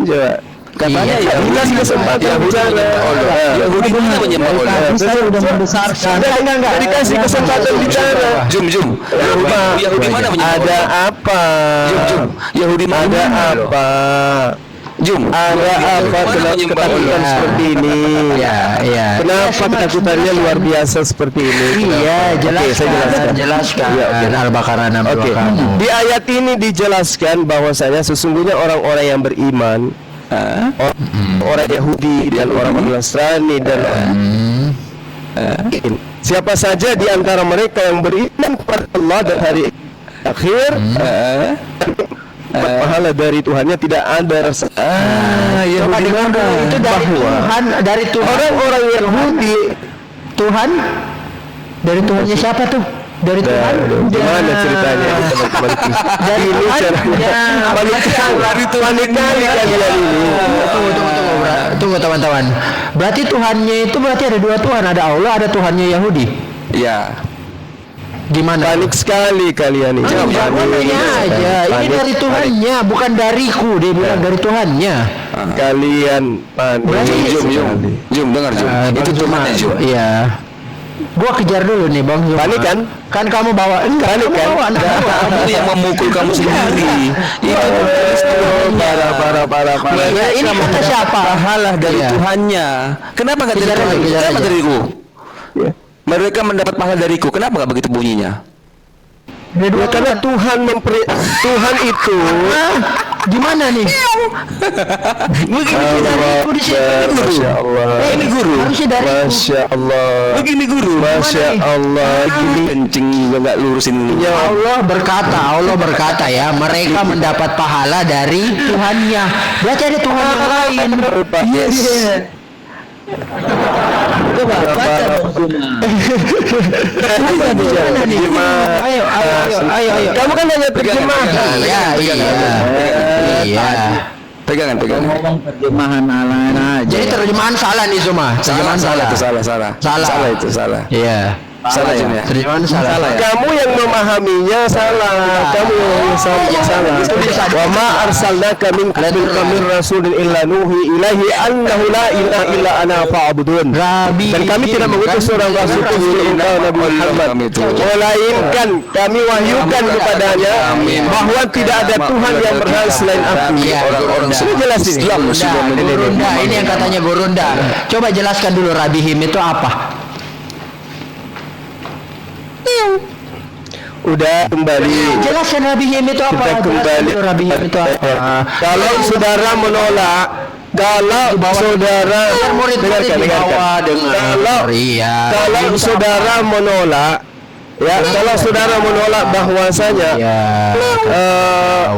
Coba. Katanya ya dikasih kesempatan bicara. Yahudi mana menyembah Allah? Saya udah membesarkan. Enggak dikasih kesempatan bicara. Jum. Yahudi mana menyembah Ada Allah? apa? Jum. Yahudi mana? Ada apa? Jum. Ada apa ketakutan seperti ini? Iya. Kenapa ketakutannya luar biasa seperti ini? Iya, Saya jelaskan. Ya, oke. Al-Baqarah 62 Oke. kamu. Di ayat ini dijelaskan bahwasanya sesungguhnya orang-orang yang beriman, orang Yahudi dan orang Nasrani dan siapa saja di antara mereka yang beriman kepada Allah dan hari akhir, pahala dari Tuhannya tidak ada rasa. Yahudi mana? Itu dari Tuhan, dari Tuhan. Orang-orang Yahudi Tuhan dari Tuhannya siapa tuh? Dari Tuhan. Gimana ceritanya teman-teman? Dari Ini Tuhan. caranya panik kali kalian ini. Tunggu teman-teman. Berarti Tuhannya itu berarti ada dua Tuhan, ada Allah, ada Tuhannya Yahudi. Ya. Gimana? Panik sekali kalian ini. Jawabannya aja. Ini dari Tuhannya, bukan dariku. Dia bilang dari Tuhannya. Kalian panik. Jum, dengar Jum. Itu Tuhannya Jum. Iya. Gua kejar dulu nih Bang Zuma. Panik kan? Kan kamu bawa enggak? Panik kan? Bawa anak gua. Kamu yang memukul kamu sendiri. Parah. Ya, ini kata siapa? Pahala dari Tuhannya. Kenapa nggak dari Kejar Tuhan? aja. Kenapa dariku? Ya. Mereka mendapat pahala dariku. Kenapa nggak begitu bunyinya? Ya, karena Tuhan itu Gimana nih? Begini dariku di sini. Masya Allah. Ini guru. Harusnya dariku. Masya Allah. Begini guru. Masya Allah. Gini kencing juga nggak lurusin ini. Ya Allah berkata ya, mereka mendapat pahala dari Tuhannya. Berarti ada Tuhan yang lain. Yes. Coba baca dong Zuma. Ayo. Kamu kan hanya terjemahan. Iya. Pegangan. Ngomong terjemahan ala aja. Jadi terjemahan salah nih Zuma. Terjemahan salah. Itu salah. Salah itu salah. Iya. Salah ya. Terjemahan salah. Kamu yang memahaminya salah. Kamu yang salah. Wa ma arsalnaka min qablika min rasulin illa nuhi ilaihi annahu la ilaha illa ana fa'budun. Dan kami tidak mengutus seorang rasul kecuali engkau Nabi Muhammad. Melainkan kami wahyukan kepadanya bahwa tidak ada Tuhan yang berhak selain aku. Orang-orang Sudah jelas ini. Gurunda, ini yang katanya Gurunda. Coba jelaskan dulu Rabihim itu apa? Udah kembali. Jelaskan Rabihim itu apa? Kita kembali. Rabihim itu apa? Kalau saudara menolak, kalau saudara menolak, kalau saudara menolak bahwasanya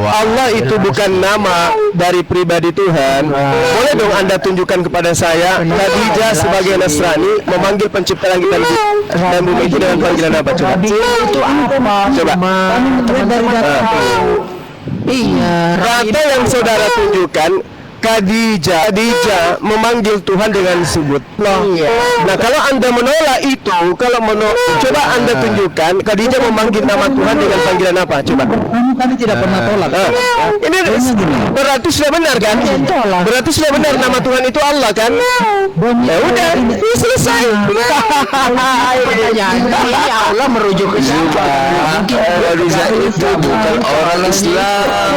Allah itu bukan nama dari pribadi Tuhan, boleh dong Anda tunjukkan kepada saya Khadijah sebagai Nasrani memanggil pencipta langit dan bumi itu dengan panggilan apa? Coba. Itu apa? Coba. Iya. Kata yang saudara tunjukkan Khadijah memanggil Tuhan dengan sebut Allah. Nah, kalau Anda menolak itu, coba Anda tunjukkan Khadijah memanggil nama Tuhan dengan panggilan apa? Coba. Kami tidak pernah tolak. Ini berarti sudah benar kan? Berarti sudah benar nama Tuhan itu Allah kan? Ya udah, ini selesai. Ini Allah merujuk ke siapa? Khadijah itu bukan orang Islam.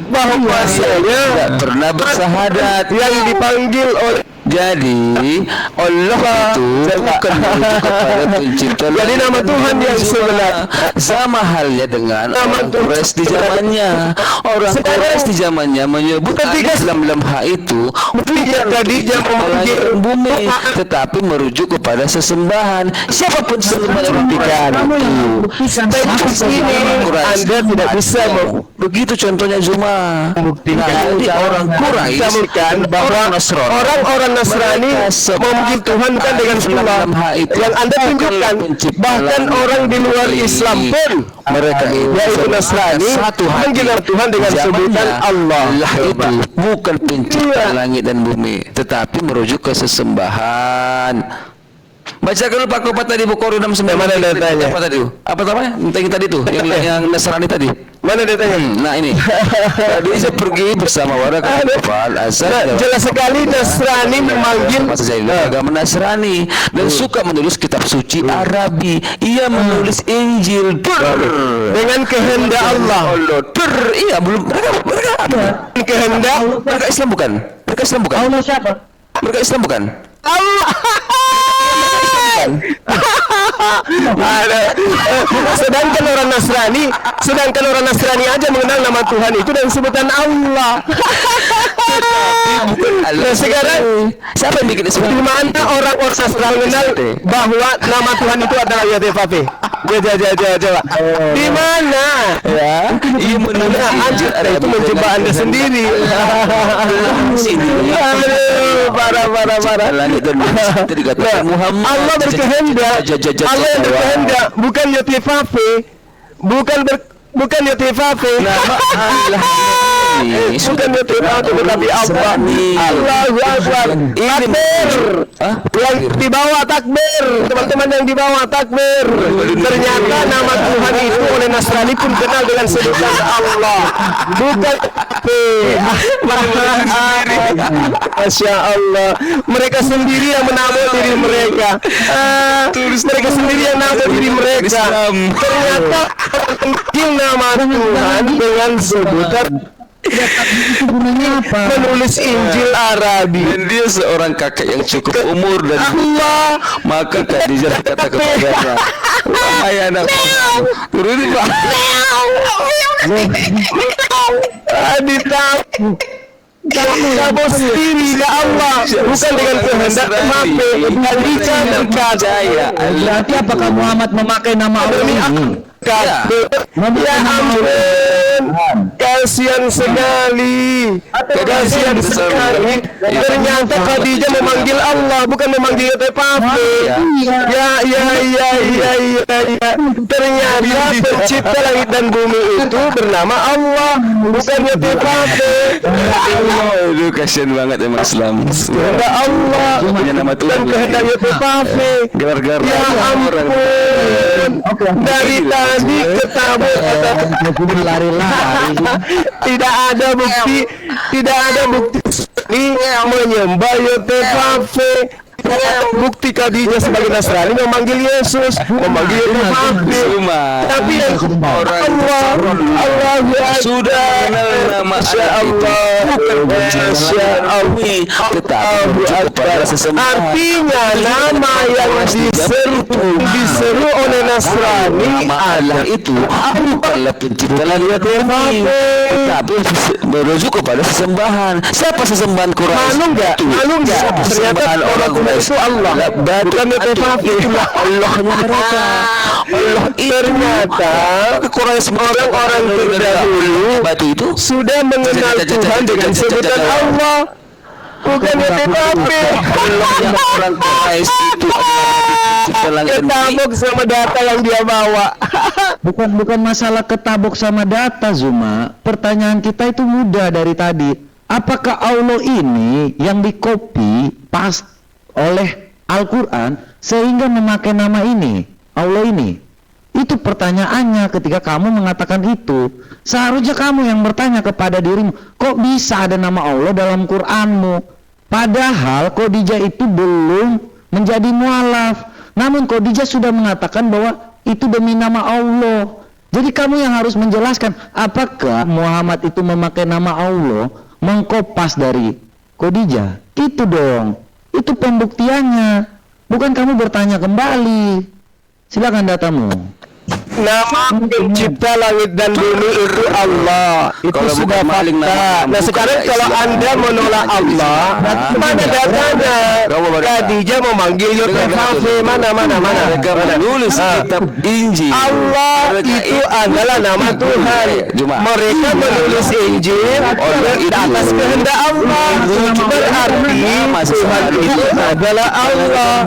Bahwasanya Tidak pernah bersahadat. yang dipanggil oleh Jadi Allah itu bukan merujuk kepada pencipta. Jadi nama Tuhan yang sebenar. Sama halnya dengan orang Quraisy di zamannya. Orang Quraisy di zamannya menyebut dalam hak itu Khadijah memanggil bumi, tetapi merujuk kepada sesembahan. Siapapun sesembahan ini Anda tidak bisa begitu contohnya Zuma. Jadi orang Quraisy bahwa orang-orang Nasrani memuji Tuhan bukan dengan sebelah yang Anda tunjukkan. Bahkan orang di luar Islam pun mereka yaitu Nasrani memanggil Tuhan dengan sebutan Allah. Itu bukan pencipta langit dan bumi, tetapi merujuk ke sesembahan. Baca dulu Pak Kopat tadi Bukhari 69. Mana datanya? Apa tadi? Apa namanya? Yang tadi tuh, yang Nasrani tadi. Mana datanya? Nah ini. Tadi saya pergi bersama warga kepal asal. Jelas sekali Nasrani memanggil agama Nasrani dan suka menulis kitab suci Arabi. Ia menulis Injil dengan kehendak Allah. Iya, belum mereka apa? Kehendak Mereka Islam bukan? Mereka Islam bukan? Allah siapa? Mereka Islam bukan? Allah. Sedangkan orang Nasrani aja mengenal nama Tuhan itu dan sebutan Allah. Nah sekarang siapa yang bikin Islam? di mana orang-orang Nasrani mengenal bahwa nama Tuhan itu adalah Yahweh? Coba. Di mana? Ya. Iya benar. Anjir, itu mencoba Anda sendiri. Aduh, parah. Langit dan bumi dikatakan Muhammad. Allah berkehendak. Allah yang berkehendak, bukan Yotifafe. Bukan Yotifafe. Nama Allah ini Bukan Yotifafe tetapi Allah. Allahu Akbar. Takbir. Yang di bawah takbir. Teman-teman yang di bawah takbir. Ternyata nama Tuhan itu oleh Nasrani pun kenal dengan sebutan Allah. Bukan Masya Allah. Mereka sendiri yang menama diri mereka. Mereka sendiri yang nama diri mereka. Ternyata penting nama Tuhan dengan sebutan menulis Injil Arabi. Dan dia seorang kakek yang cukup umur dan Allah. maka Khadijah berkata kepadanya, wahai anak, turunin Pak. Kamu sendiri ya Allah, bukan dengan kehendak mape. Khadijah percaya. Berarti apakah Muhammad memakai nama Allah ini? Ya ampun, kasihan sekali. Ternyata Khadijah memanggil Allah, bukan memanggil Tepape. Ya. Ternyata pencipta langit dan bumi itu bernama Allah, bukan Tepape. Aduh, kasihan banget emang Islam. Kehendak Allah punya nama Tuhan dan kehendaknya Tepape. Gelar-gelar Ya ampun, dari tadi ketabut Lari-lari. tidak ada bukti ini menyembah Yotefafe. Bukti Khadijah sebagai Nasrani memanggil Yesus, memanggil Yotefafe. Tapi orang Allah sudah nama Allah tetapi kepada sesembahan. Artinya nama yang diseru oleh Nasrani Allah itu bukanlah pencipta langit dan bumi, tetapi merujuk kepada sesembahan. Siapa sesembahan Quraisy? Malu enggak? Ternyata orang Quraisy itu Allah, bukan Yotefafe. Itulah Allahnya mereka. Allah ternyata orang-orang terdahulu batu itu sudah mengenal Tuhan dengan sebutan Allah, bukan Yotefafe. Allahnya orang Quraisy itu ketabuk sama data yang dia bawa. Bukan masalah ketabuk sama data, Zuma. Pertanyaan kita itu mudah dari tadi. Apakah Allah ini yang dikopi pas oleh Al-Quran sehingga memakai nama ini, Allah ini? Itu pertanyaannya ketika kamu mengatakan itu. Seharusnya kamu yang bertanya kepada dirimu, kok bisa ada nama Allah dalam Qur'anmu? Padahal Khadijah itu belum menjadi mualaf. Namun Khadijah sudah mengatakan bahwa itu demi nama Allah. Jadi kamu yang harus menjelaskan apakah Muhammad itu memakai nama Allah mengkopas dari Khadijah. Itu dong. Itu pembuktiannya. Bukan kamu bertanya kembali. Silakan datamu. Nama pencipta langit dan bumi itu Allah. Itu Kalau sudah bukan maling, fakta. Nah sekarang kalau Anda menolak Allah, mana datanya? Khadijah memanggil Yotefafe. Mana? Mereka menulis kitab Injil. Allah itu adalah nama Tuhan. Mereka menulis Injil di atas kehendak Allah. Berarti Tuhan itu adalah Allah.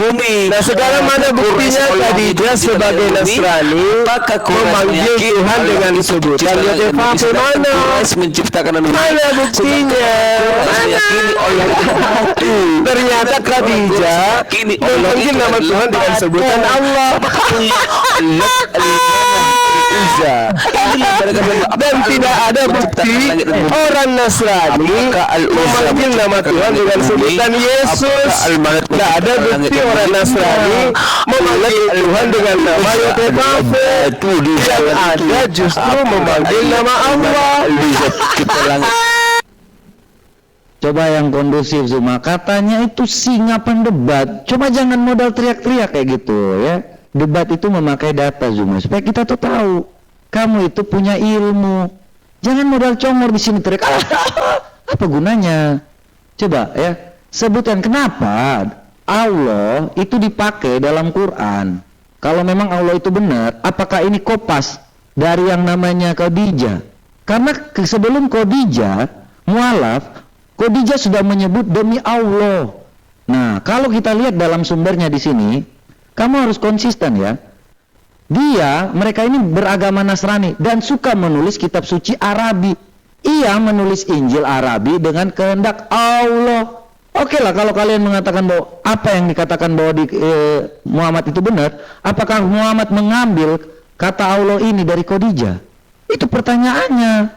Nah sekarang mana buktinya Khadijah sebagai Nasrani Apakah Quraisy memanggil meyakini Tuhan Allah dengan itu sebutan pencipta langit dan bumi? Yotefafil? Sedangkan Mana? Quraisy menciptakan manusia. Mana buktinya? Quraisy meyakini Allah itu satu. Ternyata Khadijah Meyakini Allah memanggil itu nama adalah Tuhan dengan sebutan Allah. Dan tidak ada bukti orang Nasrani memanggil nama Tuhan dengan sebutan Yesus. Tidak ada bukti orang Nasrani memanggil Tuhan dengan nama Yotefafil. Yang ada justru memanggil nama Allah. Coba yang kondusif Zuma, katanya itu singa pendebat. Coba jangan modal teriak-teriak kayak gitu ya. Debat itu memakai data Zuma supaya kita tuh tahu kamu itu punya ilmu. Jangan modal congor di sini teriak. Apa gunanya? Coba ya, sebutkan kenapa Allah itu dipakai dalam Quran. Kalau memang Allah itu benar, apakah ini kopas dari yang namanya Khadijah? Karena sebelum Khadijah mualaf, Khadijah sudah menyebut demi Allah. Nah, kalau kita lihat dalam sumbernya di sini, kamu harus konsisten ya. Mereka ini beragama Nasrani dan suka menulis kitab suci Arabi. Ia menulis Injil Arabi dengan kehendak Allah. Oke lah, kalau kalian mengatakan bahwa apa yang dikatakan bahwa Muhammad itu benar, apakah Muhammad mengambil kata Allah ini dari Khadijah? Itu pertanyaannya.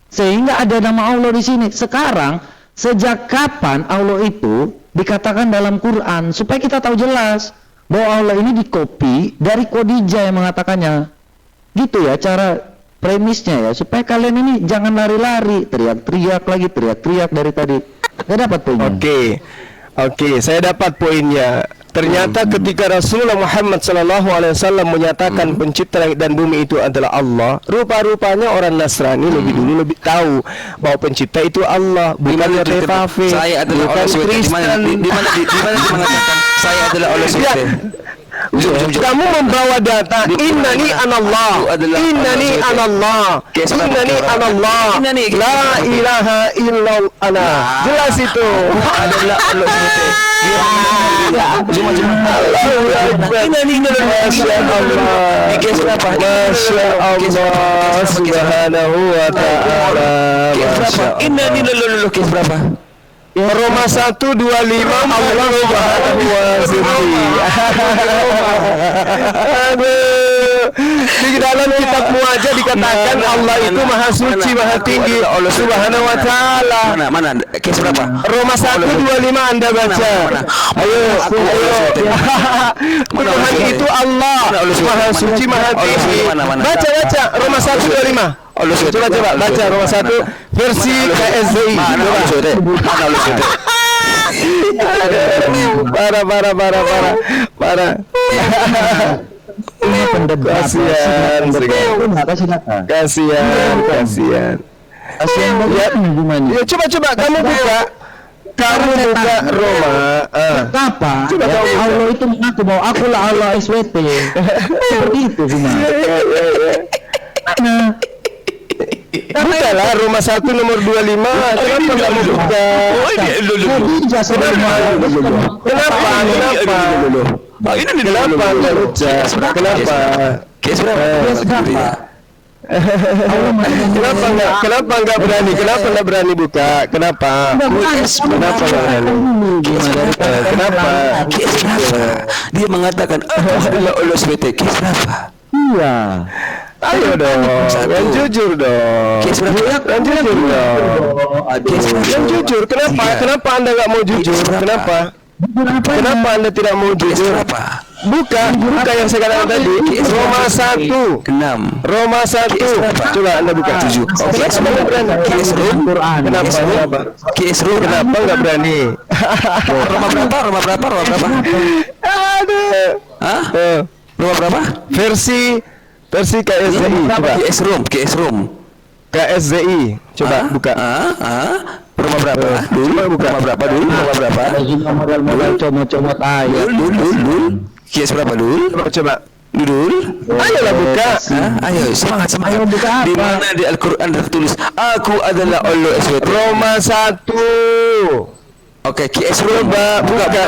Sehingga ada nama Allah di sini. Sekarang, sejak kapan Allah itu dikatakan dalam Quran? Supaya kita tahu jelas bahwa Allah ini dikopi dari Khadijah yang mengatakannya. Gitu ya cara premisnya ya. Supaya kalian ini jangan lari-lari, teriak-teriak lagi, teriak-teriak dari tadi. Gak dapat poinnya. Oke, saya dapat poinnya. Ternyata ketika Rasulullah Muhammad SAW menyatakan pencipta langit dan bumi itu adalah Allah, rupa-rupanya orang Nasrani lebih dulu lebih tahu bahwa pencipta itu Allah, bukan Yotefafil, saya adalah bukan Allah. Kristen. Di mana mengatakan saya adalah Allah SWT? Kamu membawa data innani anallah, innani anallah, innani anallah, la ilaha illallah ana. Jelas itu adalah Allah SWT. Masya Allah, Masya Allah, Subhanahu wa ta'ala. Innani lululuh kes berapa? Roma 1:25 Allah Subhanahu wa ta'ala. Di dalam kitabmu aja dikatakan Allah itu maha suci, maha tinggi, Allah Subhanahu wa ta'ala. Mana? Kes berapa? Roma 1:25 Anda baca. Ayo. Tuhan itu Allah, maha suci, maha tinggi. Baca Roma 1:25. Coba baca Roma 1 versi KSDI. Parah. Kasihan. Ya, coba kamu buka Roma. Kenapa? Coba Ya, kamu buka. Allah itu mengaku bahwa akulah Allah SWT. Seperti itu Zuma. Nah, Bukalah Roma 1 nomor 25. Kenapa nggak mau buka? Khadijah sebenarnya. Kenapa? Kenapa nggak baca? Kenapa? Kenapa nggak berani? Kenapa nggak berani buka? Kenapa? Kenapa nggak berani? Kenapa? Dia mengatakan aku adalah Allah SWT. Kes berapa? Iya. Ayo dong, yang jujur dong. Yang jujur dong. Yang jujur. Kenapa Anda nggak mau jujur? Kenapa Anda tidak mau jujur? Buka yang saya katakan tadi. Roma 1 6. Roma 1. Coba Anda buka. Kenapa nggak berani? Kenapa nggak berani? Roma berapa? Aduh. Hah? Roma berapa? Versi KSDI. Coba. KSDI. Coba buka. Roma berapa? Coba buka. Roma berapa? Modal comot-comot ayat. Dul. Kies berapa dul? Coba. Dul. Ayolah buka. Ayo semangat. Ayo buka apa? Di mana di Al-Qur'an tertulis aku adalah Allah SWT? Roma 1. Oke, Kiesrum, buka.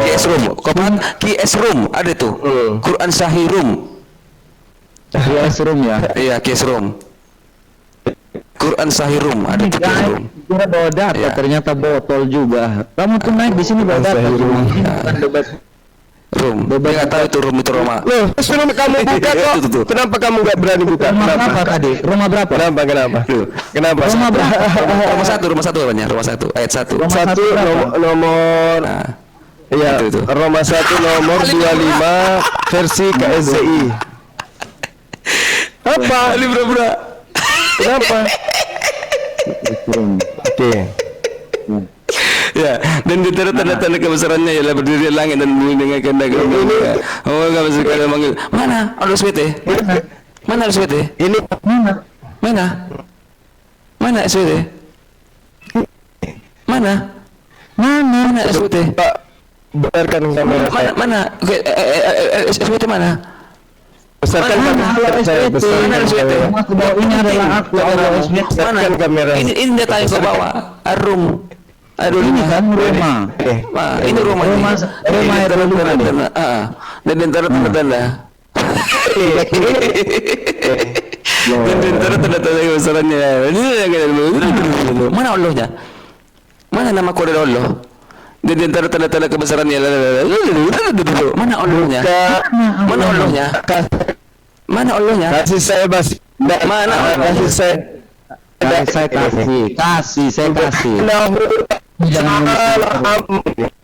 Kiesrum. Kopan Kiesrum ada tuh. Quran Sahirum. Yes room ya. Iya, case room. Quran Sahih Room, ada di case room. Kira bawa data, Ya. ternyata botol juga. Kamu tuh naik di sini bawa data. Sahih room. Ini bukan debat. Room. Dia nggak tahu itu room itu Roma. Loh, sebelum kamu buka kok. Tuh. Kenapa kamu nggak berani buka? Rumah berapa Kenapa? tadi? Rumah berapa? Kenapa? Kenapa? Rumah berapa? Rumah satu apanya? Rumah 1 ayat 1. Rumah Satu nomor Nah, ya itu. Roma 1 nomor 25 versi KSZI. Apa? Ali bro. Kenapa? Oke. Ya, dan di tanda-tanda kebesarannya ialah berdiri di langit dan bumi dengan kehendak Allah. Oh, enggak bisa kalian manggil. Mana? Allah SWT? Mana Allah SWT? Ini Mana? Mana SWT? Mana? Mana SWT? Pak, benarkan kamera saya. Mana? SWT mana? Besarkan Mana? kamera saya. Mana SWT? Rumah ke bawah ini adalah aku. Allah SWT. Besarkan kamera. Ini data yang kau bawa. Arum. Ini kan rumah. Ini rumah. Rumah Ini yang dulu ada. Dan di antara tanda-tanda. Dan di antara tanda-tanda kebesarannya. Mana Allahnya? Mana nama kode Allah? Dan di antara tanda-tanda kebesarannya. Mana Allahnya? Mana Allahnya? Mana Allahnya? Kasih saya bas. Mana Allah? Kasih saya. Saya kasih. Jangan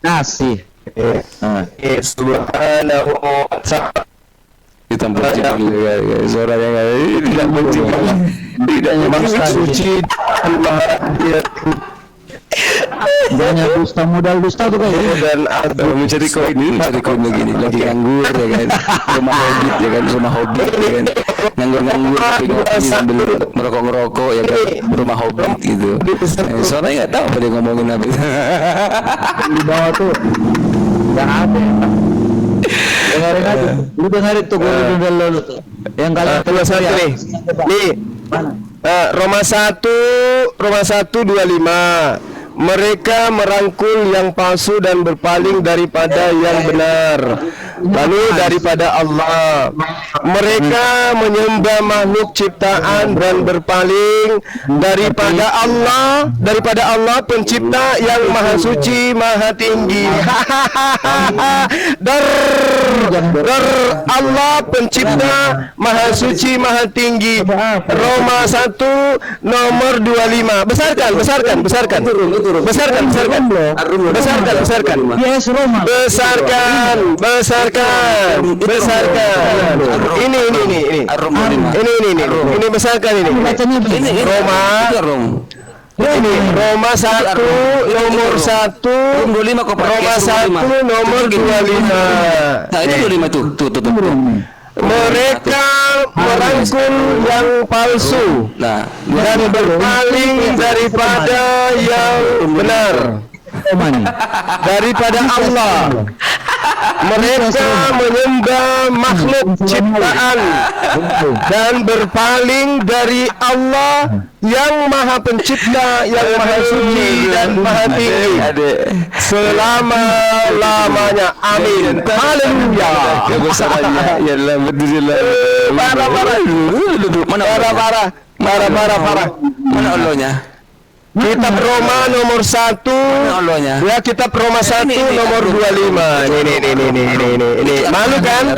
kasih. Subhanahu wa ta'ala. Kita suaranya tidak mencium, tidak suci dan maha. Banyak dusta tuh kayak. Dan mencari koin lagi nih, lagi nganggur ya kan, rumah hobbit ya kan, nganggur tapi ngopi sambil merokok ya kan, rumah hobbit gitu. Soalnya nggak tahu apa dia ngomongin apa. Di bawah tuh nggak ada. Dengerin aja. Lu dengerin tuh gue dulu tuh. Yang kalian Roma 1 nih. Nih. Roma 1:25. Mereka merangkul yang palsu dan berpaling daripada yang benar, lalu daripada Allah. Mereka menyembah makhluk ciptaan dan berpaling daripada Allah pencipta yang maha suci, maha tinggi. Dar Allah pencipta maha suci, maha tinggi. Roma 1 nomor 25. Besarkan. Besarkan. Yes, Roma. Besarkan. Ini. Ini besarkan ini. Roma. Ini Roma 1 nomor 1. Roma 1 nomor 25. Nah, itu 25 tuh. Mereka merangkul yang palsu Nah, dan berpaling daripada yang benar, daripada Allah. Mereka menyembah makhluk ciptaan dan berpaling dari Allah yang maha pencipta, yang maha suci dan maha tinggi selama-lamanya. Amin. Haleluya. kebesarannya ialah berdiri Parah. Mana Allahnya? Kitab Roma nomor 1. Allahnya? Ya, kitab Roma 1 nomor 25. Ini. Malu kan?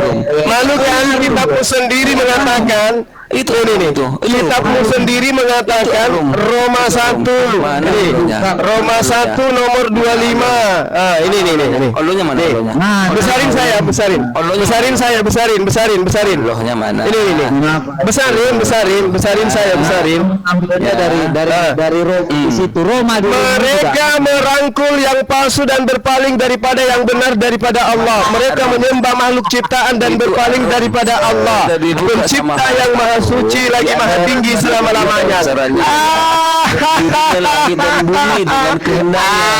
Kitabmu sendiri mengatakan Itu ini. Kitabmu sendiri mengatakan Roma 1. Ini. Roma 1 nomor 25. Ini. Allahnya mana? Nih. Allahnya? Besarin saya. Allahnya mana? Ini. Besarin saya. Ambilnya dari situ Roma dulu. Mereka merangkul yang palsu dan berpaling daripada yang benar, daripada Allah. Mereka menyembah makhluk ciptaan dan berpaling daripada Allah, pencipta yang maha suci lagi maha tinggi selama-lamanya. Langit dan bumi dengan kehendaknya.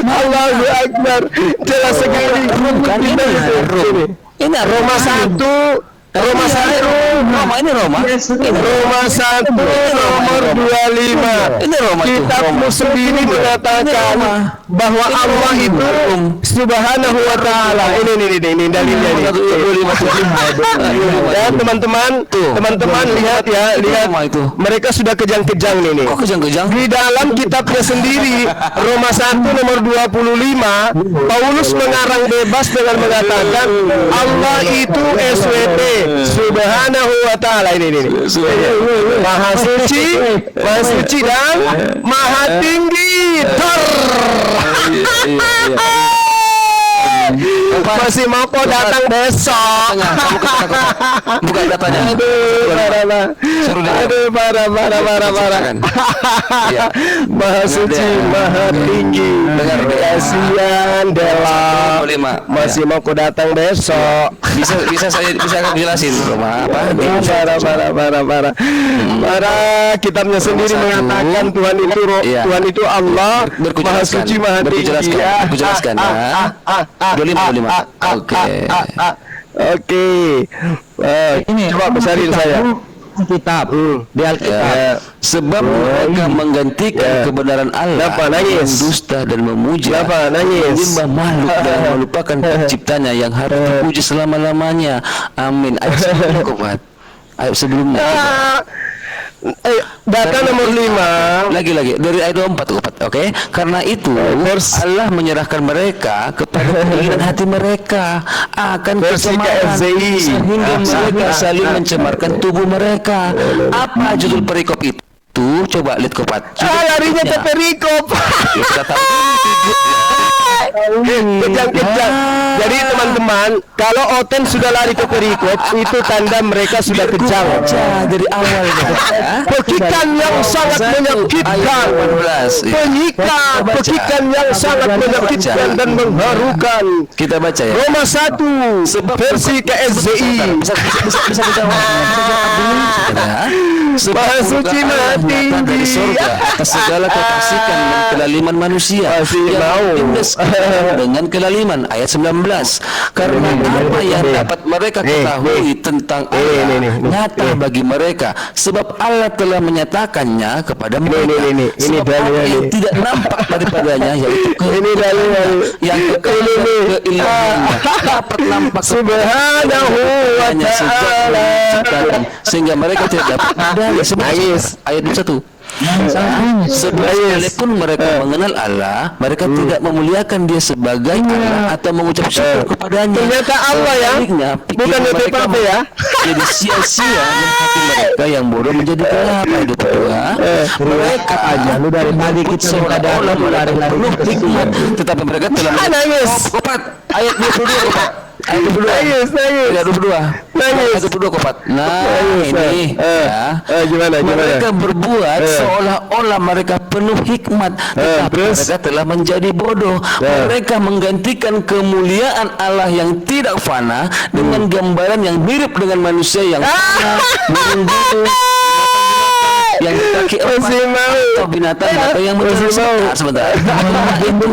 Allahu Akbar. Jelas sekali. Ini Roma 1 Roma 1 Roma ini Roma. Roma 1 nomor 25. Ini Roma itu. Kitabmu sendiri mengatakan bahwa Allah itu Subhanahu wa taala. Ini dalilnya nih. Ya teman-teman lihat ya, Roma itu. mereka sudah kejang-kejang nih. Kok kejang-kejang? Di dalam kitabnya sendiri Roma 1 nomor 25, Paulus mengarang bebas dengan mengatakan Allah itu SWT Subhanahu wa taala. Ini Maha suci dan maha tinggi. Masih mau kau datang besok? Buka datanya. Aduh, parah. Ya. Maha suci, maha tinggi. Kasihan Dela. Masih mau kau datang besok? Bisa aku jelasin Roma apa? Parah. Kitabnya sendiri mengatakan Tuhan itu Allah, maha suci, maha tinggi. Aku jelaskan ya. 25. Oke. Ini Coba besarin saya. Kitab di Alkitab. Sebab mereka menggantikan kebenaran Allah Kenapa nangis? dengan dusta dan memuja, Kenapa nangis? menyembah makhluk dan melupakan penciptanya yang harus dipuji selama-lamanya. Amin. Ayat sebelumnya. Data nomor 5. Lagi dari ayat 24. Oke. Karena itu Allah menyerahkan mereka kepada keinginan hati mereka akan Versi kecemaran KSZI. sehingga mereka saling mencemarkan tubuh mereka. Apa judul perikop itu? Coba lihat Kopat. Larinya ke perikop. Kita tahu Kejang-kejang. Jadi teman-teman, kalau Oten sudah lari ke perikop, itu tanda mereka sudah kejang. dari awal Pekikan yang sangat menyakitkan. Pekikan yang sangat menyakitkan dan mengharukan. Kita baca ya. Roma 1 versi KSZI. Bisa jawab. Maha suci, maha tinggi. Dari surga atas segala kefasikan dan kelaliman manusia Masih mau. tindas dengan kelaliman. Ayat 19. Karena apa yang dapat mereka ketahui tentang Allah nyata bagi mereka, sebab Allah telah menyatakannya kepada mereka. Ini Sebab apa yang dalil. tidak nampak daripadanya, yaitu Ini dalil. yang kekal keilahiannya dapat nampak Subhanahu wa ta'ala. sehingga mereka tidak dapat berdaya. Nangis. Ayat 1. Sekalipun mereka mengenal Allah, mereka tidak memuliakan Dia sebagai Allah atau mengucap syukur kepadanya. Ternyata Allah ya, Sebaliknya, bukan pikiran mereka WPP ya. jadi sia-sia dan hati mereka yang bodoh menjadi gelap. Ayat 22. Mereka aja Lu dari tadi kita seolah-olah mereka penuh hikmat, tetapi mereka telah Nangis. Kopat. Ayat 22 Kopat. Ayat 22. Nangis. Ayat 22. Nangis. Ayat 22 Kopat. Nah, ini ya. Gimana? Mereka berbuat seolah-olah mereka penuh hikmat, tetapi terus? mereka telah menjadi bodoh. Mereka menggantikan kemuliaan Allah yang tidak fana dengan gambaran yang mirip dengan manusia yang fana, burung bulu, yang kaki Masih mau. atau binatang yang Masih mau. sebentar. Itu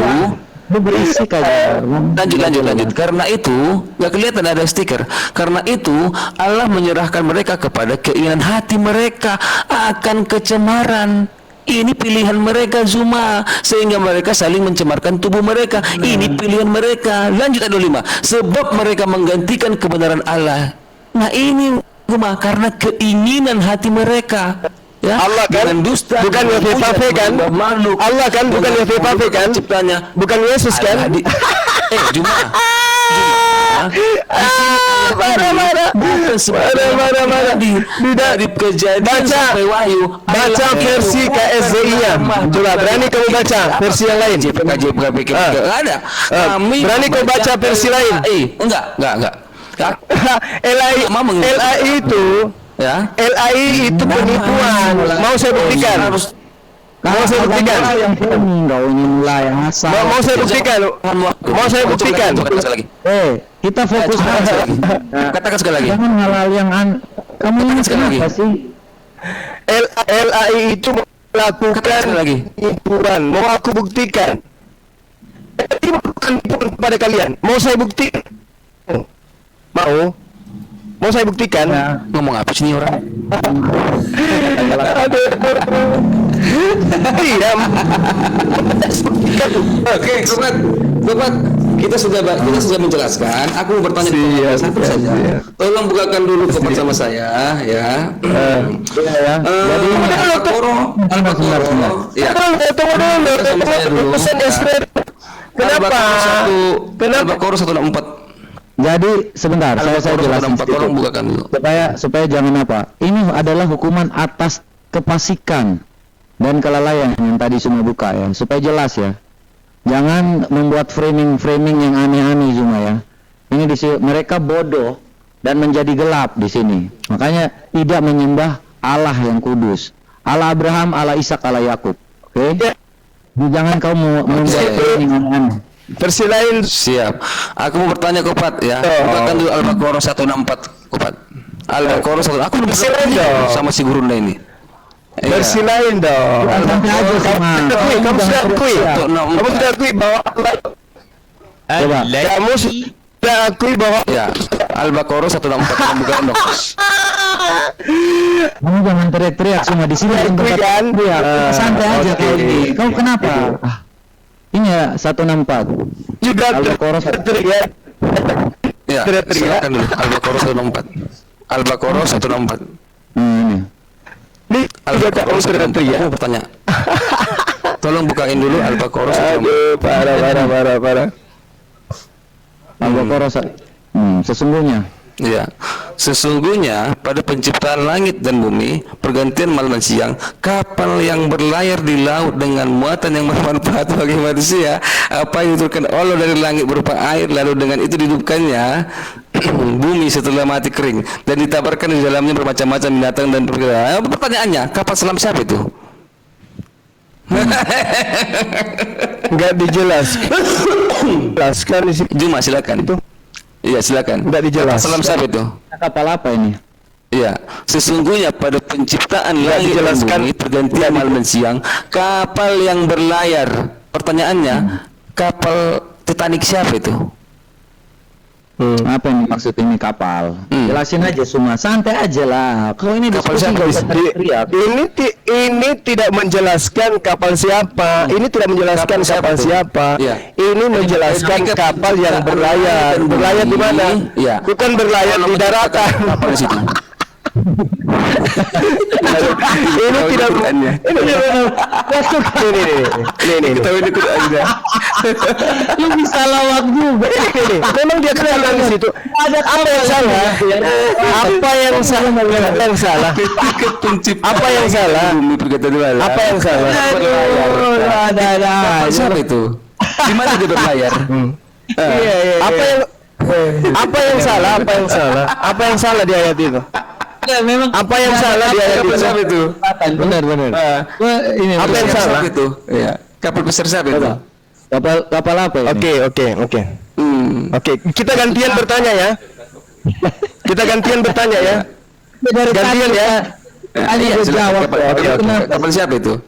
Lu berisik aja. lanjut. Karena itu nggak kelihatan ada stiker. Karena itu Allah menyerahkan mereka kepada keinginan hati mereka akan kecemaran. Ini pilihan mereka Zuma, sehingga mereka saling mencemarkan tubuh mereka. Ini pilihan mereka. Lanjut ayat 5. Sebab mereka menggantikan kebenaran Allah. Nah ini Zuma, karena keinginan hati mereka. Ya, Allah kan dengan dusta, bukan WPP kan? makhluk. Allah kan bukan WPP kan? Ciptanya Bukan Yesus kan? Juma. Marah. Bukan Marah. dari kejadian Baca. sampai wahyu. Baca versi KSZI-nya. Coba berani kamu baca versi yang lain. JPK enggak ada. Kami Berani kau baca versi lain? Enggak. LAI itu Ya. LAI itu penipuan. Mau saya buktikan? Mau saya buktikan? Enggak ini mulai asal. Mau saya buktikan? Mau saya buktikan? Sekali lagi. Kita fokus aja. Katakan sekali lagi. Jangan hal-hal yang kamu ini sekali lagi. kenapa sih? LAI itu melakukan Katakan sekali lagi. penipuan. Mau aku buktikan? Ini bukan penipuan kepada kalian. Mau saya buktikan? Mau? Mau saya buktikan? Ngomong apa sih ini orang? Iya. Oke, sobat, kita sudah menjelaskan. Aku mau bertanya satu saja. Tolong bukakan dulu sobat sama saya, ya. Jadi Al-Baqarah. Ya. Tunggu dulu. Kenapa? Al-Baqarah 164. Jadi sebentar, saya jelasin sedikit. Tolong bukakan dulu. Supaya jangan apa. Ini adalah hukuman atas kefasikan dan kelalaian yang tadi semua buka ya, supaya jelas ya. Jangan membuat framing yang aneh-aneh cuma ya. Ini mereka bodoh dan menjadi gelap di sini. Makanya tidak menyembah Allah yang kudus. Allah Abraham, Allah Ishak, Allah Yakub. Oke? Jangan kau membuat framing aneh-aneh. Versi lain. Siap. Aku mau bertanya Kopat ya. Bukakan dulu Al-Baqarah 164 Kopat. Al-Baqarah 1. Aku versi lain dong. Sama si Gurunda ini. Versi lain dong. Kamu sudah akui. Kamu sudah akui bahwa kamu sudah akui bahwa ya. Al-Baqarah 164 bukan dong. Kamu jangan teriak-teriak semua di sini. Santai aja kayak ini. Kau kenapa? Ini ya 164. Juga Al-Baqarah teriak. Ya. Silakan dulu. Al-Baqarah 164. Al-Baqarah 164. Ini Al-Baqarah 164. Aku bertanya. Tolong bukain dulu Al-Baqarah 164. Aduh, parah. Al-Baqarah sesungguhnya. Ya, sesungguhnya pada penciptaan langit dan bumi, pergantian malam dan siang, kapal yang berlayar di laut dengan muatan yang bermanfaat bagi manusia, apa yang diturunkan Allah dari langit berupa air, lalu dengan itu dihidupkannya bumi setelah mati kering, dan ditabarkan di dalamnya bermacam-macam binatang dan perkara. Pertanyaannya, kapal selam siapa itu? Enggak dijelaskan. Jelaskan di situ. Juma, silakan. Itu. Iya, silakan. Enggak dijelaskan. Salam siapa itu? Kapal apa ini? Iya, sesungguhnya pada penciptaan langit dan bumi, pergantian malam dan siang, kapal yang berlayar. Pertanyaannya, kapal Titanic siapa itu? Apa yang maksud ini kapal? Jelasin aja semua, santai aja lah. Kalau ini Kapal diskusi siapa? nggak usah teriak. Ini tidak menjelaskan kapal siapa. Ini tidak menjelaskan kapal siapa. Iya. Ini menjelaskan kapal yang berlayar. Berlayar di mana? Iya. Bukan berlayar di daratan. Kapal di situ. Ini tidak. Ini. Kita ini aja. Lu bisa lawak juga. Memang dia kelihatan di situ. Ada apa yang salah? Apa yang salah? Apa yang salah? Apa yang salah? Bumi pergantian malam. Apa yang salah? Ada. Siapa itu? Di mana dia berlayar? Iya. Apa yang salah? Apa yang salah di ayat itu? Memang Apa yang salah di ayat itu? Siapa itu? Benar. Ini Apa yang salah? Siapa itu? Iya. Kapal besar siapa itu? kapal apa ini? Oke. Kita gantian bertanya ya. Gantian ya. Hanya gue jawab. Kapal siapa itu?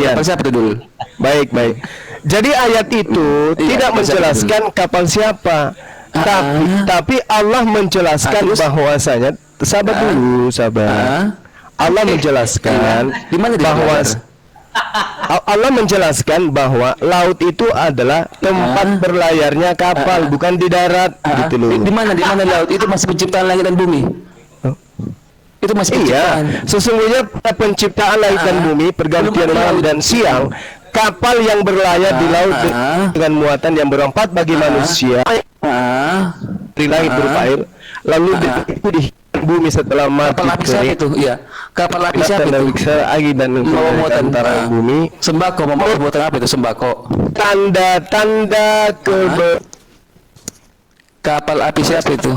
Kapal siapa itu dulu? Baik. Jadi ayat itu tidak menjelaskan kapal siapa. Tapi Allah menjelaskan bahwasanya sabar. Allah menjelaskan bahwa Allah menjelaskan bahwa laut itu adalah tempat berlayarnya kapal, bukan di darat, gitu loh. Di mana laut itu masih penciptaan langit dan bumi? Itu masih penciptaan. Sesungguhnya pada penciptaan langit dan bumi, pergantian malam dan siang, kapal yang berlayar di laut dengan muatan yang bermanfaat bagi manusia di langit berupa air, lalu itu di bumi setelah mati kering. Itu iya. Kapal api siapa itu? Angin dan membawa muatan antara bumi. Sembako membawa muatan apa itu? Sembako. Tanda-tanda Kapal api siapa itu?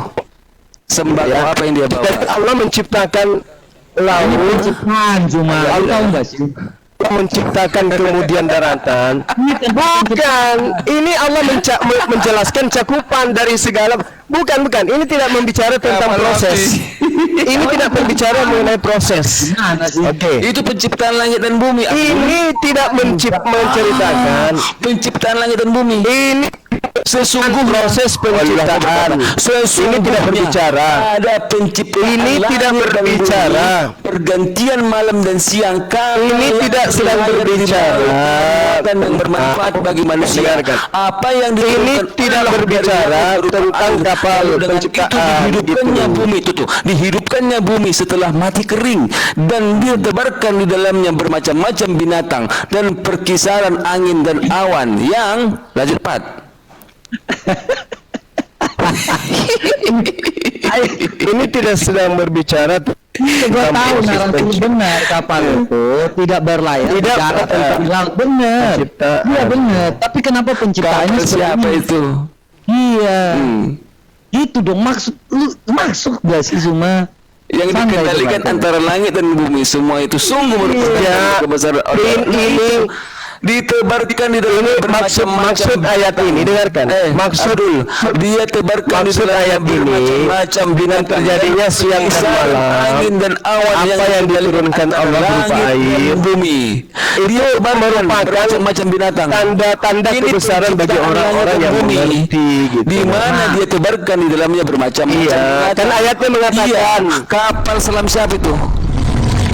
Sembako apa yang dia bawa? Dan Allah menciptakan laut. Penciptaan cuma. Tahu nggak sih? Menciptakan kemudian daratan. Bukan. Ini Allah menjelaskan cakupan dari segala. Bukan. Ini tidak membicara tentang proses. Ini tidak berbicara mengenai proses. Oke. Itu penciptaan langit dan bumi. Ini tidak menceritakan penciptaan langit dan bumi. Ini Sesungguhnya proses penciptaan. Ini tidak berbicara. Ada penciptaan. Ini tidak berbicara. Pergantian malam dan siang. Ini tidak sedang berbicara dan yang bermanfaat bagi manusia. Apa yang ini tidak berbicara tentang kapal penciptaan. Dihidupkannya bumi itu tuh, dihidupkannya bumi setelah mati kering dan ditebarkan di dalamnya bermacam-macam binatang dan perkisaran angin dan awan yang lanjut Pat. Ini tidak sedang berbicara. Gue tahu narasi benar, kapal itu tidak berlayar di darat tentang laut, benar. Iya benar. Tapi kenapa penciptaannya Siapa seperti ini? itu? Iya. Itu dong maksud gak sih Zuma? Yang Santai dikendalikan itu, antara langit dan bumi, semua itu sungguh merupakan kebesaran Allah. Ini ditebarkan di dalam maksud ayat ini, dengarkan. Maksud dia tebarkan di dalam ayat ini macam dengan terjadinya siang dan malam, angin dan awan apa yang diturunkan Allah berupa air, bumi. Itu merupakan macam binatang, tanda-tanda kebesaran bagi orang-orang yang mengerti, gitu. Di mana dia tebarkan di dalamnya bermacam-macam. Kan ayatnya mengatakan kapal selam siapa itu?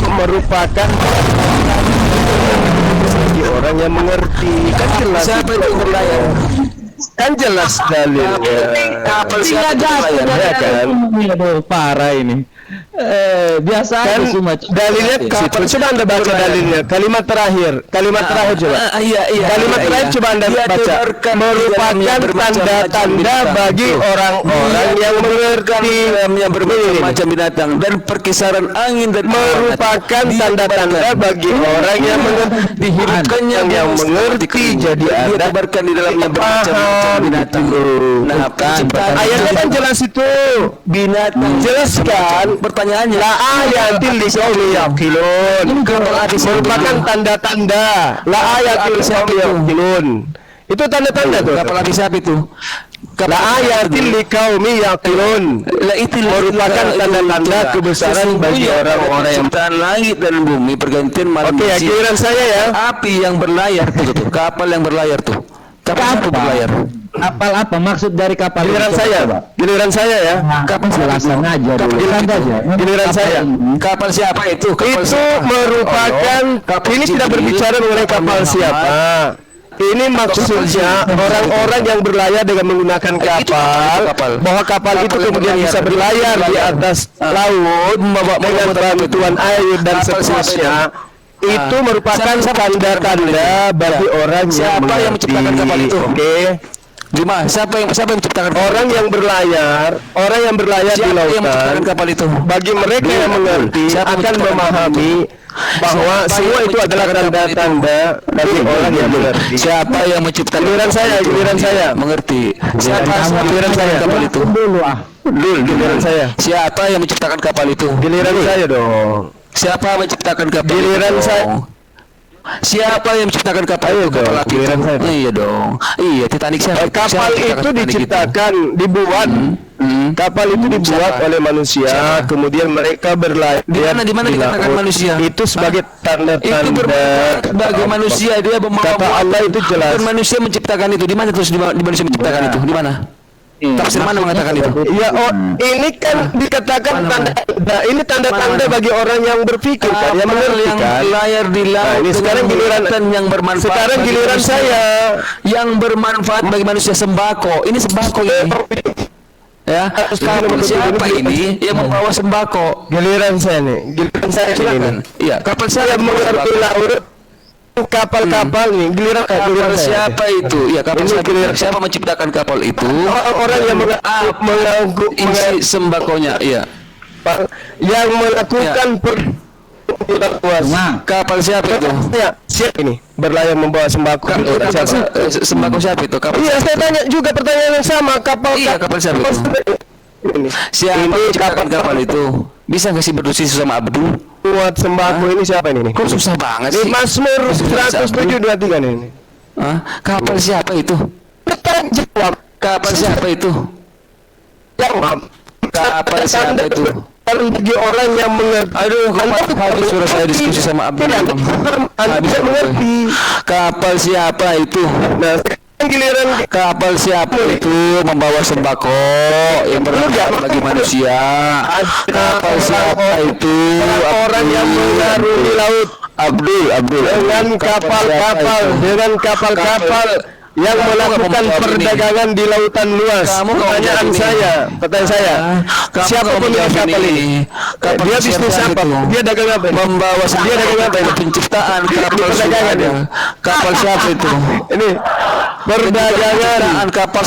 Merupakan bagi orang yang mengerti. Kan jelas siapa itu yang berlayar? Kan jelas dalilnya. Kapal siapa itu yang berlayar? Ya kan? Aduh, parah ini. Biasa Kan aja Zuma. dalilnya kapal. Coba Anda baca dalilnya. Kalimat terakhir coba. Iya. Kalimat terakhir coba Anda baca. Merupakan tanda-tanda bagi orang-orang yang mengerti. Yang bermacam binatang dan perkisaran angin dan merupakan tanda-tanda bagi orang yang mengerti. Dihidupkannya yang mengerti. Jadi Anda ditebarkan di dalamnya bermacam-macam binatang. Nah, penciptaan ayatnya kan jelas itu. binatang. Jelaskan. Pertanyaannya, La ayatil liqaumi yaqilun. Merupakan tanda-tanda. La ayatil liqaumi yaqilun. Itu tanda-tanda tuh. kapal api siapa itu? La ayatil liqaumi yaqilun. Merupakan tanda-tanda kebesaran bagi orang-orang yang penciptaan langit dan bumi, pergantian malam. Oke, ya, giliran saya ya. Api yang berlayar tuh, kapal yang berlayar tuh. Kapal apa berlayar? Kapal apa maksud dari kapal? Giliran saya ya. Kapal jelasan aja dulu. Giliran saya. Kapal siapa itu? Kapal Itu siapa? merupakan ini tidak berbicara mengenai kapal siapa. Ini maksudnya orang-orang yang berlayar dengan menggunakan kapal, bahwa kapal itu kemudian bisa berlayar di atas laut dengan bantuan air dan seterusnya. Itu merupakan tanda-tanda bagi orang Siapa yang menciptakan kapal itu? Oke. Gimana? Siapa yang menciptakan kapal? Orang yang berlayar di Siapa yang menciptakan lautan. kapal itu? Bagi mereka yang mengerti akan memahami bahwa semua itu adalah tanda-tanda bagi orang yang mengerti. Siapa yang menciptakan Giliran saya. mengerti. Giliran saya. Kapal itu. Giliran saya. Siapa yang menciptakan kapal itu? Giliran saya dong. Siapa yang menciptakan kapal Giliran itu? saya. Siapa yang menciptakan kapal Ayo itu? Kapal dong, api giliran itu. saya. Iya dong. Iya, Titanic siapa? Kapal Siapa yang itu Titanic diciptakan, dibuat. Kapal itu dibuat Siapa? oleh manusia, Siapa? kemudian mereka berlayar. Di mana dikatakan laut. manusia? Itu sebagai Itu tanda-tanda bermanfaat bagi manusia. Dia membawa Kata Allah itu jelas. Dan manusia menciptakan itu. Di mana terus di manusia menciptakan itu? Di mana? Tafsir mana mengatakan itu? Ya, ini kan dikatakan tanda. Ini tanda-tanda bagi orang yang berpikir kan, yang mengerti yang kan. berlayar di laut. Nah, ini sekarang giliran yang bermanfaat. Sekarang bagi giliran manusia. saya. Yang bermanfaat bagi manusia, sembako. Ini sembako ini. Ya, kapal siapa ini yang membawa sembako? Giliran saya nih. Giliran saya Silakan. ini. Iya, kapal Saya siapa mengerti laut. Kapal-kapal nih. Giliran Kapal saya. siapa itu? Ya, kapal Ini siapa? giliran- Siapa menciptakan kapal itu? Orang yang mengaku Isi sembakonya, iya. yang melakukan Kapal siapa itu? Ya, siapa ini berlayar membawa sembako? Sembako siapa itu? Kapal Iya, saya tanya juga pertanyaan yang sama. Iya, kapal siapa itu? Ini. Siapa Ini menciptakan kapal itu? Bisa nggak sih berdiskusi sama Abdul? buat sembako ini siapa ini? Kok susah banget Ini sih? Mazmur 107:23 nih. ini. Hah? Kapal siapa itu? Jawab. Kapal siapa itu? Jawab. Kapal siapa itu? Bagi orang yang mengerti. Aduh, habis suruh saya diskusi sama Abdul. Anda Habis tidak mengerti. Kapal siapa itu? Nah, giliran Kapal siapa itu membawa sembako yang bermanfaat bagi manusia? Kapal siapa itu? orang yang mengarungi laut Abdul dengan kapal-kapal yang melakukan perdagangan di lautan luas. Pertanyaan saya, siapa pemilik kapal ini? Dia bisnis apa? Dia dagang apa? Membawa Dia dagang apa? penciptaan kapal Perdagangan sudah ada. Kapal siapa itu? Ini perdagangan kapal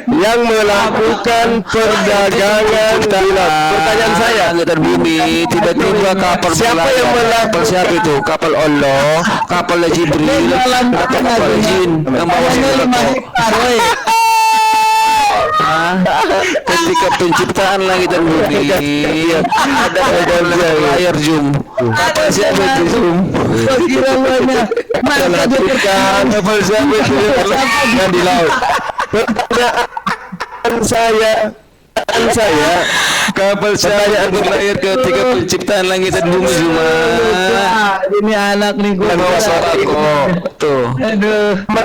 yang melakukan perdagangan di laut. Pertanyaan saya, Angkatan bumi tiba-tiba kapal siapa yang kapal siapa itu? Kapal Allah, kapal Jibril, atau kapal jin yang bawa sembako? Ketika penciptaan langit dan bumi ada layar zoom. Kapal siapa itu zoom? kapal siapa itu yang di laut? Pertanyaan saya, Kapal siapa yang lahir ketika penciptaan langit dan bumi Zuma? Ini anak nih gua. Bawa sembako tuh.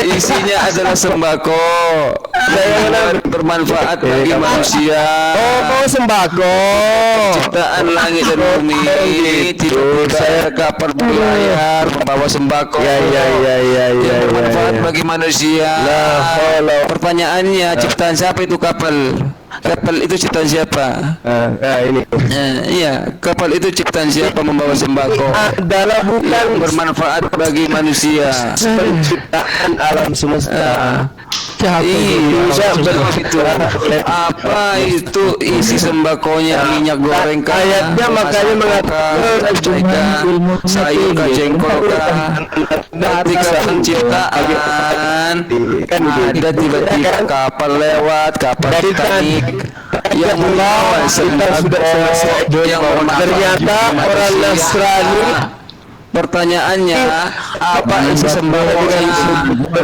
Isinya adalah sembako yang bermanfaat bagi manusia. oh sembako. Ciptaan langit dan bumi tiba-tiba kapal berlayar membawa sembako yang bermanfaat bagi manusia. Pertanyaannya, ciptaan siapa itu kapal? Kapal itu ciptaan siapa? Ini Iya, kapal itu ciptaan siapa membawa sembako adalah bukan yang bermanfaat bagi manusia? penciptaan alam semesta. Iya, betul itu. Apa itu isi sembakonya? Minyak goreng kah? Ayatnya makanya mengatakan sayur kah, jengkol kah? Ketika penciptaan ada tiba-tiba kapal lewat, kapal Titanic yang membawa sembako yang Ternyata orang Nasrani. Pertanyaannya, apa isi sembako itu?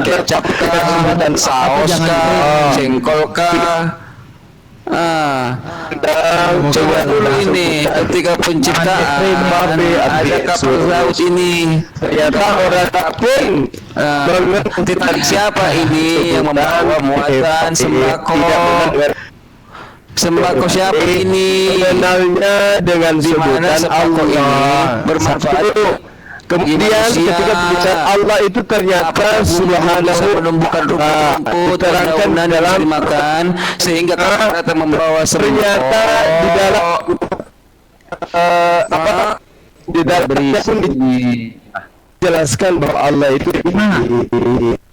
Kecap kah, dan saus kah, jengkol kah? Coba dulu ini ketika penciptaan ada kapal laut ini, Ternyata orang kapal Titanic siapa ini yang membawa muatan sembako? Sembako siapa ini? mengenalnya dengan Di mana sebutan sembako ini Allah bermanfaat? Kemudian ketika berbicara Allah itu ternyata subhanahu menumbuhkan rumput-rumput diterangkan dan dalam dimakan sehingga ternyata membawa ternyata di dalam di dalamnya pun dijelaskan bahwa Allah itu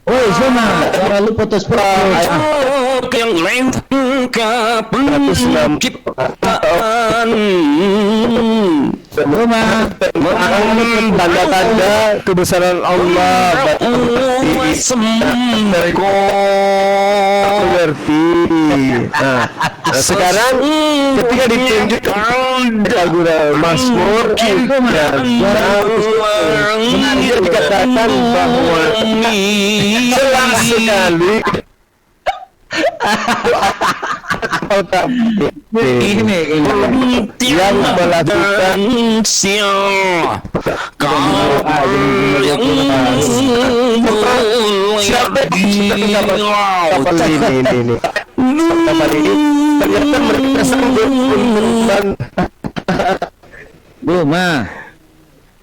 Oh, Zuma, suara lu putus-putus. yang lain penciptaan tanda-tanda kebesaran Allah mengerti. Sekarang ketika ditunjukkan lagu Mazmur dikatakan bahwa jelas sekali yang melakukan kapal ini ternyata mereka sanggup Zuma,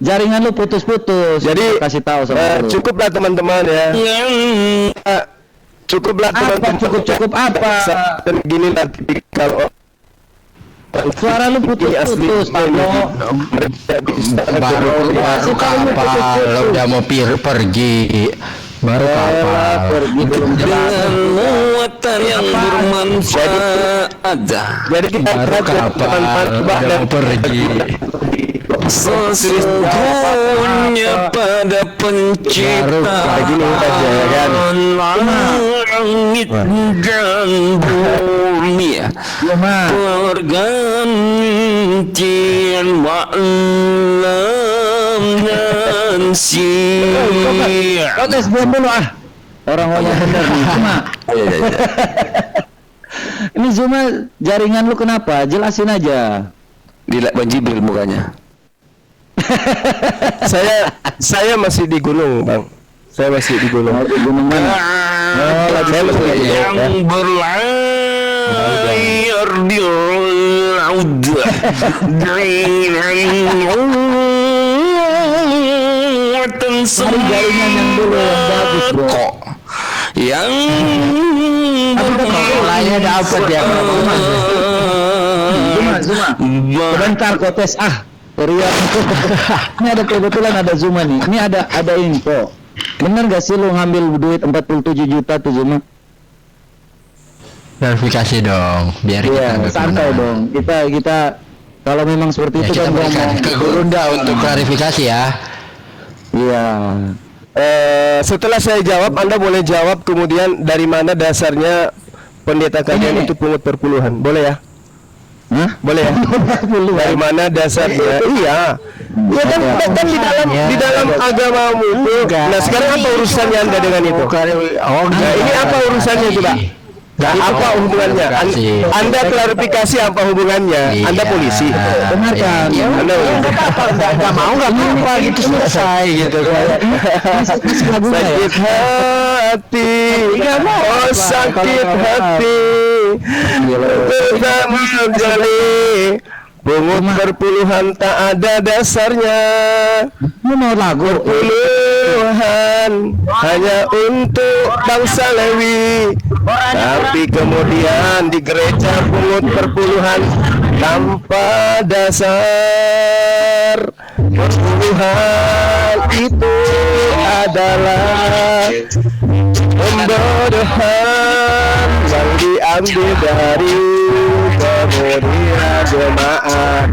jaringan lu putus-putus. Jadi kasih tahu sama lu. cukuplah teman-teman ya. Cukuplah teman-teman. Cukup apa? Dan gini nanti kalau Suara lu putus-putus, Pablo. Baru kapal udah mau pergi, baru kapal dengan muatan yang bermanfaat. jadi kita baru kapal udah mau pergi. Sesungguhnya pada penciptaan langit dan bumi pergantian malam dan siang. Oke, sebelum dulu orang ngomong bener nih, Zuma. Ini Zuma, jaringan lu kenapa? Jelasin aja. Di Bang Jibril mukanya. Saya masih di gunung, Bang. Saya masih di gunung. Gunung mana? Saya masih di gunung. Yang berlayar di laut dengan Garingnya yang dulu yang bagus, bro. kok yang Mulanya dapat ya. Zuma. Sebentar kok tes Korea. Ini ada kebetulan ada Zuma nih. Ini ada info. Bener gak sih lu ngambil duit 47 juta tuh Zuma? Verifikasi dong, biar kita Iya, nggak santai kemana-mana. dong. Kita kalau memang seperti Ya, itu kita kan berikan ngomong. ke Gurunda untuk klarifikasi ya. Iya. Setelah saya jawab, Anda boleh jawab kemudian dari mana dasarnya pendeta kalian Ini. itu pungut perpuluhan. Boleh ya? Hah? Boleh ya? Dari mana dasarnya? Iya. Ya kan di dalam agamamu itu. Nah, sekarang apa urusannya Anda dengan itu? Oh, Nah, ini apa urusannya itu, Pak? Nah, apa hubungannya? Anda klarifikasi apa hubungannya? Anda polisi. Benar kan? Iya, Anda nggak mau gitu selesai gitu kan. sakit hati, oh sakit hati, tidak menjadi pungut perpuluhan tak ada dasarnya. Lu mau lagu? Perpuluhan hanya untuk bangsa Lewi, tapi kemudian di gereja pungut perpuluhan tanpa dasar. Perpuluhan itu adalah pembodohan yang diambil dari kemudian jemaat.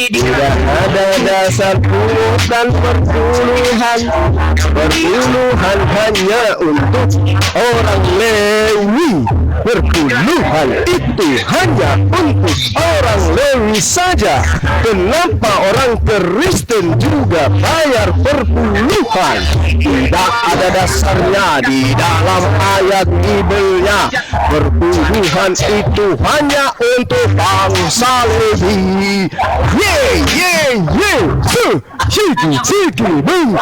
Tidak ada dasar pungutan perpuluhan. Perpuluhan hanya untuk orang Lewi. Perpuluhan itu hanya untuk orang Lewi saja. Kenapa orang Kristen juga bayar perpuluhan? Tidak ada dasarnya di dalam ayat Bibelnya. Perpuluhan itu hanya untuk bangsa Lewi. Siki, bung.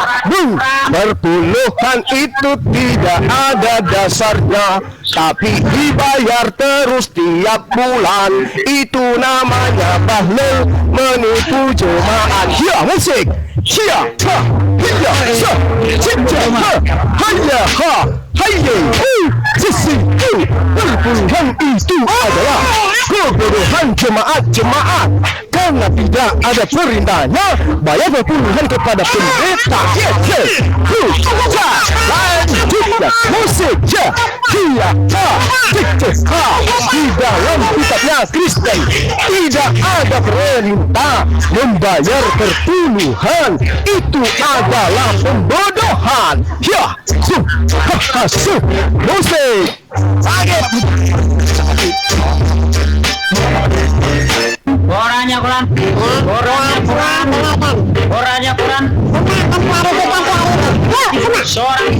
Perpuluhan itu tidak ada dasarnya, tapi dibayar terus tiap bulan. Itu namanya bahlul, menipu jemaat. Ya, musik. Ya, ha, ya, sa, cipta, ha, hanya, ha, haye, sisi, perpuluhan itu adalah kebodohan jemaat-jemaat. Karena tidak ada perintahnya bayar perpuluhan kepada pendeta. Lanjutkan musik. Di dalam kitabnya Kristen tidak ada perintah membayar perpuluhan. Itu adalah pembodohan. Ya, musik. Orangnya Quran. Orangnya Quran. Seorang